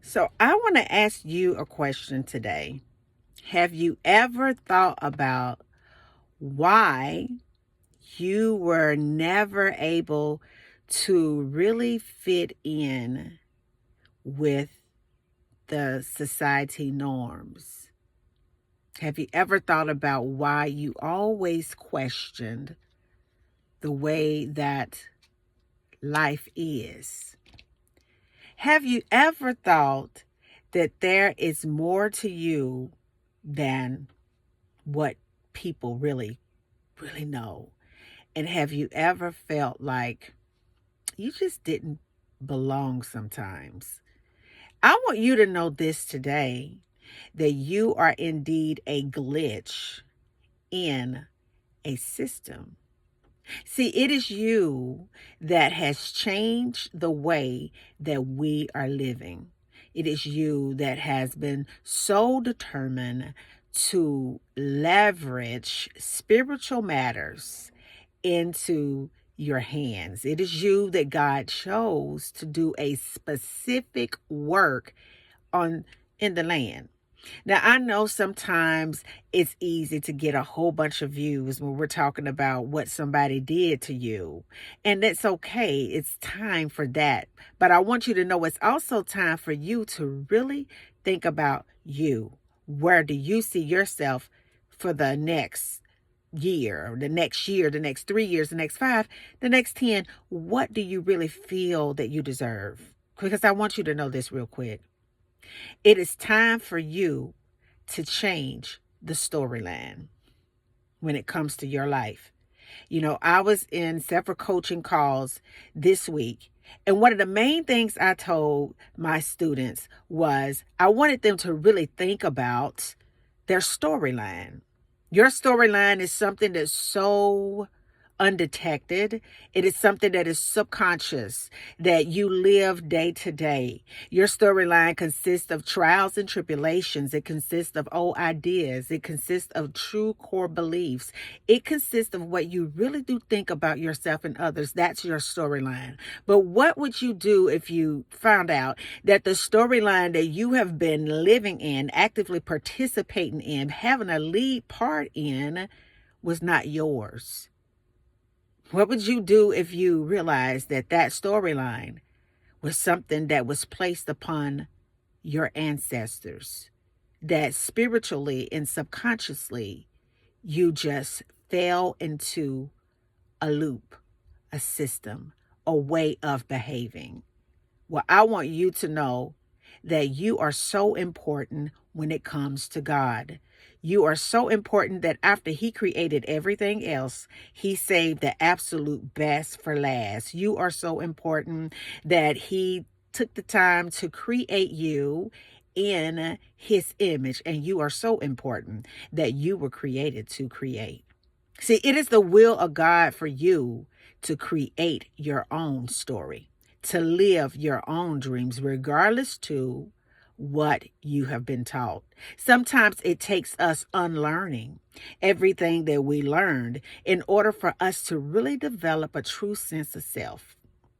So I want to ask you a question today. Have you ever thought about why you were never able to really fit in with the society norms? Have you ever thought about why you always questioned the way that life is? Have you ever thought that there is more to you than what people really know? And have you ever felt like you just didn't belong sometimes? I want you to know this today, that you are indeed a glitch in a system. See, it is you that has changed the way that we are living. It is you that has been so determined to leverage spiritual matters into your hands. It is you that God chose to do a specific work on in the land. Now, I know sometimes it's easy to get a whole bunch of views when we're talking about what somebody did to you, and that's okay. It's time for that. But I want you to know it's also time for you to really think about you. Where do you see yourself for the next year, the next 3 years, the next 5, the next 10? What do you really feel that you deserve? Because I want you to know this real quick. It is time for you to change the storyline when it comes to your life. You know, I was in several coaching calls this week, and one of the main things I told my students was I wanted them to really think about their storyline. Your storyline is something that's so undetected. It is something that is subconscious, that you live day to day. Your storyline consists of trials and tribulations. It consists of old ideas. It consists of true core beliefs. It consists of what you really do think about yourself and others. That's your storyline. But what would you do if you found out that the storyline that you have been living in, actively participating in, having a lead part in, was not yours? What would you do if you realized that that storyline was something that was placed upon your ancestors, that spiritually and subconsciously you just fell into a loop, a system, a way of behaving? Well, I want you to know that you are so important when it comes to God. You are so important that after He created everything else, He saved the absolute best for last. You are so important that He took the time to create you in His image, and you are so important that you were created to create. See, it is the will of God for you to create your own story, to live your own dreams, regardless to what you have been taught. Sometimes it takes us unlearning everything that we learned in order for us to really develop a true sense of self.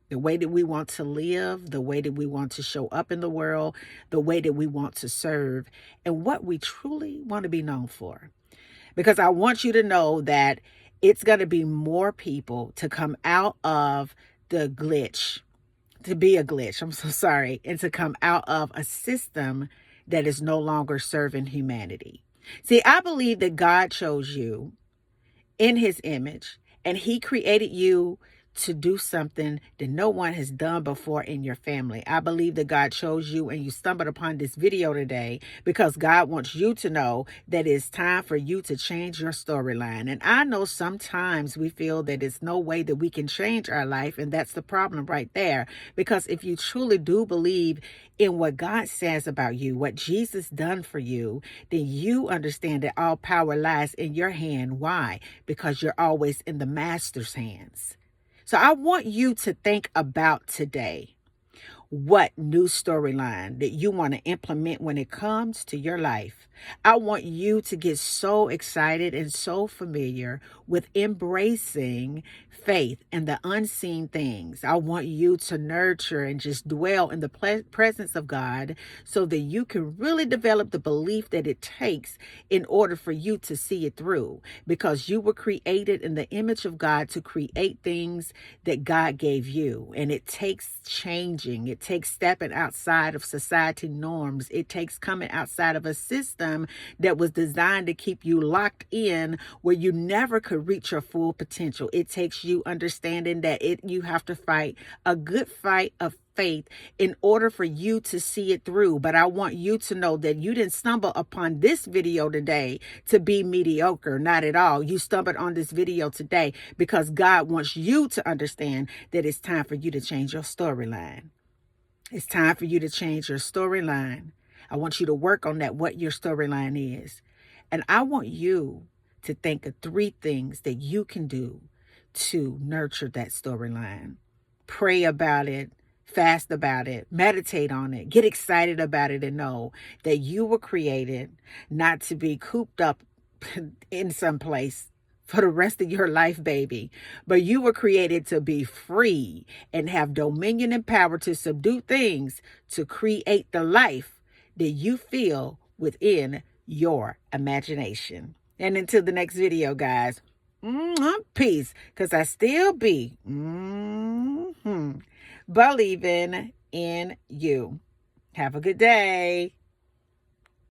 The way that we want to live, the way that we want to show up in the world, the way that we want to serve, and what we truly want to be known for. Because I want you to know that it's going to be more people to come out of the glitch, to be a glitch, I'm so sorry, and to come out of a system that is no longer serving humanity. See, I believe that God chose you in His image, and He created you to do something that no one has done before in your family. I believe that God chose you, and you stumbled upon this video today because God wants you to know that it's time for you to change your storyline. And I know sometimes we feel that it's no way that we can change our life, and that's the problem right there. Because if you truly do believe in what God says about you, what Jesus done for you, then you understand that all power lies in your hand. Why? Because you're always in the Master's hands. So I want you to think about today. what new storyline that you want to implement when it comes to your life. I want you to get so excited and so familiar with embracing faith and the unseen things. I want you to nurture and just dwell in the presence of God so that you can really develop the belief that it takes in order for you to see it through, because you were created in the image of God to create things that God gave you. And it takes changing. It takes stepping outside of society norms. It takes coming outside of a system that was designed to keep you locked in where you never could reach your full potential. It takes you understanding that you have to fight a good fight of faith in order for you to see it through. But I want you to know that you didn't stumble upon this video today to be mediocre. Not at all. You stumbled on this video today because God wants you to understand that it's time for you to change your storyline. It's time for you to change your storyline. I want you to work on that, what your storyline is. And I want you to think of 3 things that you can do to nurture that storyline. Pray about it, fast about it, meditate on it, get excited about it, and know that you were created not to be cooped up in some place for the rest of your life, baby. But you were created to be free and have dominion and power to subdue things, to create the life that you feel within your imagination. And until the next video, guys, peace, because I still be believing in you. Have a good day.